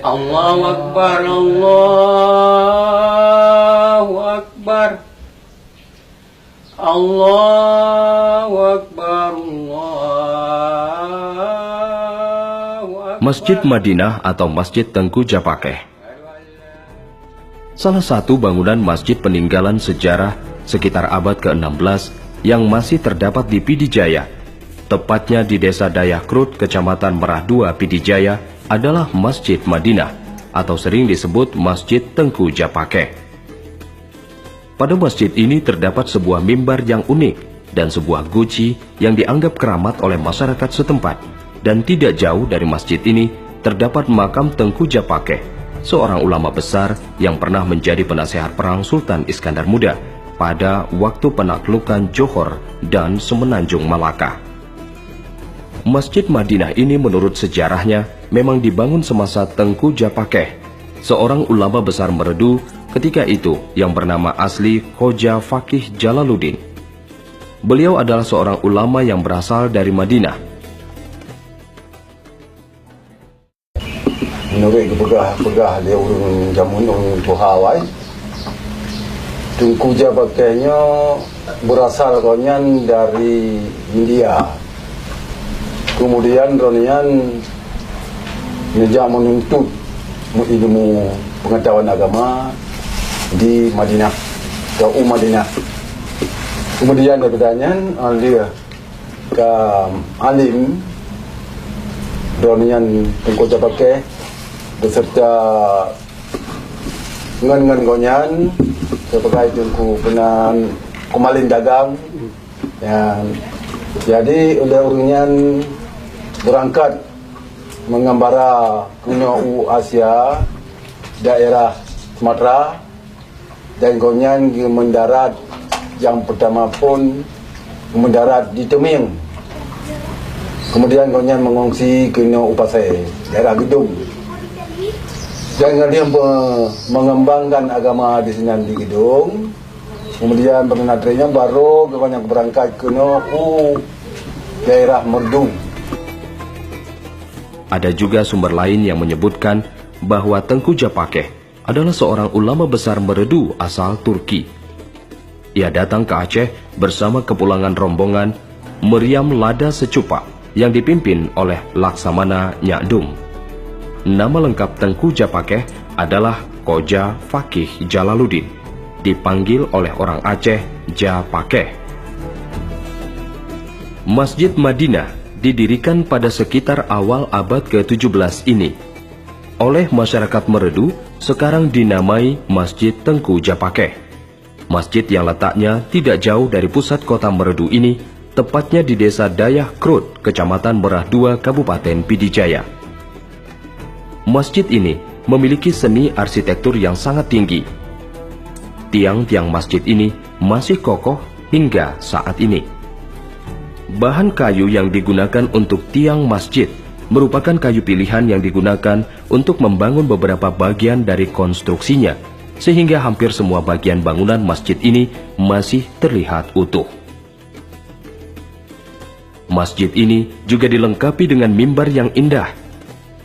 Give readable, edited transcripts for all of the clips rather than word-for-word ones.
Allahu Akbar, Allahu Akbar, Allahu Akbar, Allahu Akbar. Masjid Madinah atau Masjid Tengku Japakeh, salah satu bangunan masjid peninggalan sejarah sekitar abad ke-16 yang masih terdapat di Pidijaya, tepatnya di Desa Dayakrut, Kecamatan Merah II, Pidijaya, adalah Masjid Madinah atau sering disebut Masjid Tengku Japakeh. Pada masjid ini terdapat sebuah mimbar yang unik dan sebuah guci yang dianggap keramat oleh masyarakat setempat, dan tidak jauh dari masjid ini terdapat makam Tengku Japakeh, seorang ulama besar yang pernah menjadi penasehat perang Sultan Iskandar Muda pada waktu penaklukan Johor dan Semenanjung Malaka. Masjid Madinah ini menurut sejarahnya memang dibangun semasa Tengku Japakeh, seorang ulama besar Meredu ketika itu yang bernama asli Khoja Fakih Jalaluddin. Beliau adalah seorang ulama yang berasal dari Madinah. Menurut pegah dia urung jamun urung tuhawai. Tengku Japakehnya berasal konyan dari India. Kemudian ronian ngejak menuntut ilmu pengetahuan agama di Madinah, ke Madinah. Kemudian dia bertanya, dia ke alim ronian Tengku Japakeh beserta ngan konyan sebagai tengku penan kumalin dagang. Jadi oleh urunyan berangkat mengembara ke Asia, daerah Sumatera, dan konyan mendarat yang pertama pun mendarat di Teming. Kemudian konyan mengungsi ke Upasai, daerah Gedung. Dan dia mengembangkan agama di sini di Gedung. Kemudian bernatrinya baru banyak berangkat ke daerah Merdung. Ada juga sumber lain yang menyebutkan bahwa Tengku Japakeh adalah seorang ulama besar Meredu asal Turki. Ia datang ke Aceh bersama kepulangan rombongan Meriam Lada Secupa yang dipimpin oleh Laksamana Nyak Dum. Nama lengkap Tengku Japakeh adalah Khoja Fakih Jalaluddin, dipanggil oleh orang Aceh Japakeh. Masjid Madinah didirikan pada sekitar awal abad ke-17 ini oleh masyarakat Meredu, sekarang dinamai Masjid Tengku Japakeh. Masjid yang letaknya tidak jauh dari pusat kota Meredu ini, tepatnya di Desa Dayakrut, Kecamatan Merah II, Kabupaten Pidijaya. Masjid ini memiliki seni arsitektur yang sangat tinggi. Tiang-tiang masjid ini masih kokoh hingga saat ini. Bahan kayu yang digunakan untuk tiang masjid merupakan kayu pilihan yang digunakan untuk membangun beberapa bagian dari konstruksinya, sehingga hampir semua bagian bangunan masjid ini masih terlihat utuh. Masjid ini juga dilengkapi dengan mimbar yang indah.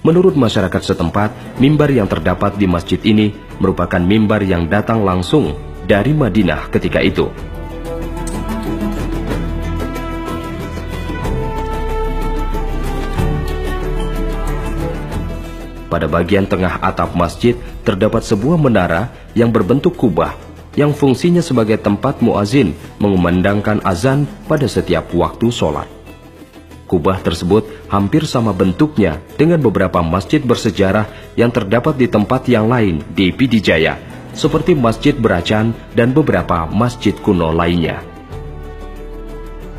Menurut masyarakat setempat, mimbar yang terdapat di masjid ini merupakan mimbar yang datang langsung dari Madinah ketika itu. Pada bagian tengah atap masjid terdapat sebuah menara yang berbentuk kubah yang fungsinya sebagai tempat muazin mengumandangkan azan pada setiap waktu sholat. Kubah tersebut hampir sama bentuknya dengan beberapa masjid bersejarah yang terdapat di tempat yang lain di Pidijaya, seperti Masjid Beracan dan beberapa masjid kuno lainnya.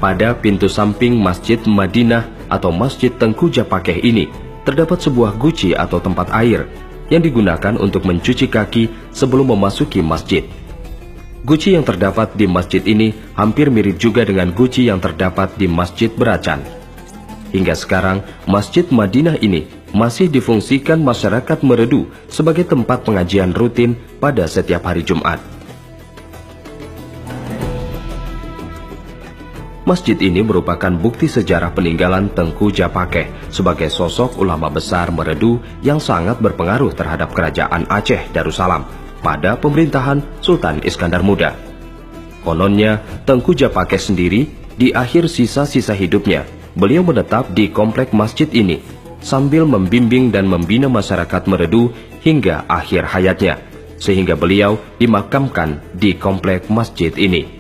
Pada pintu samping Masjid Madinah atau Masjid Tengku Japakeh ini terdapat sebuah guci atau tempat air yang digunakan untuk mencuci kaki sebelum memasuki masjid. Guci yang terdapat di masjid ini hampir mirip juga dengan guci yang terdapat di Masjid Beracan. Hingga sekarang, Masjid Madinah ini masih difungsikan masyarakat Meredu sebagai tempat pengajian rutin pada setiap hari Jumat. Masjid ini merupakan bukti sejarah peninggalan Tengku Japakeh sebagai sosok ulama besar Meredu yang sangat berpengaruh terhadap kerajaan Aceh Darussalam pada pemerintahan Sultan Iskandar Muda. Kononnya, Tengku Japakeh sendiri di akhir sisa-sisa hidupnya, beliau menetap di komplek masjid ini sambil membimbing dan membina masyarakat Meredu hingga akhir hayatnya, sehingga beliau dimakamkan di komplek masjid ini.